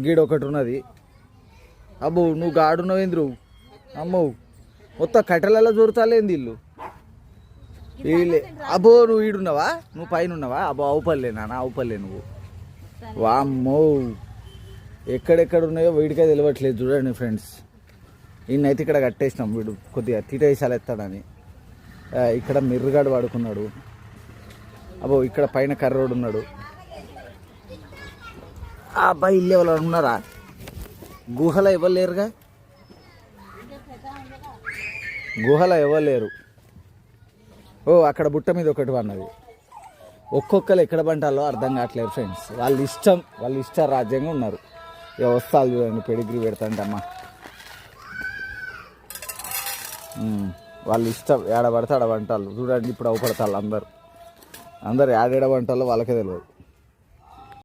గీడ ఒకటి ఉన్నది. అబ్బో నువ్వు గాడున్నావు ఏంద్రు అమ్మో, మొత్తం కట్టెలలో జోరుతాలేంది ఇల్లు వీళ్ళే. అబ్బో నువ్వు ఈడున్నావా, నువ్వు పైన ఉన్నావా? అబ్బో అవుపల్లే నాన్న, అవుపల్లే నువ్వు. వామ్మో ఎక్కడెక్కడ ఉన్నాయో వీడికే తెలియట్లేదు. చూడండి ఫ్రెండ్స్, ఈయనైతే ఇక్కడ కట్టేసినాం. వీడు కొద్దిగా తీటేసాలు ఎత్తాడని. ఇక్కడ మిర్రుగాడు వాడుకున్నాడు. అబ్బో ఇక్కడ పైన కర్రోడు ఉన్నాడు. ఆ అబ్బాయి ఇల్లు ఎవరు ఉన్నారా? గుహలో ఎవరు లేరుగా, గుహలో ఎవరు లేరు. ఓ అక్కడ బుట్ట మీద ఒకటి అన్నది. ఒక్కొక్కరు ఎక్కడ పంటాలో అర్థం కావట్లేదు ఫ్రెండ్స్. వాళ్ళ ఇష్ట రాజ్యంగా ఉన్నారు. ఇక వస్తాలు చూడండి, పెడిగ్రీ పెడతాంటమ్మా. వాళ్ళు ఇష్టం ఏడ పడితే ఆడ వంటాలు చూడండి. ఇప్పుడు అవపడతారు అందరు ఏడేడ వంటాలో వాళ్ళకే తెలియదు.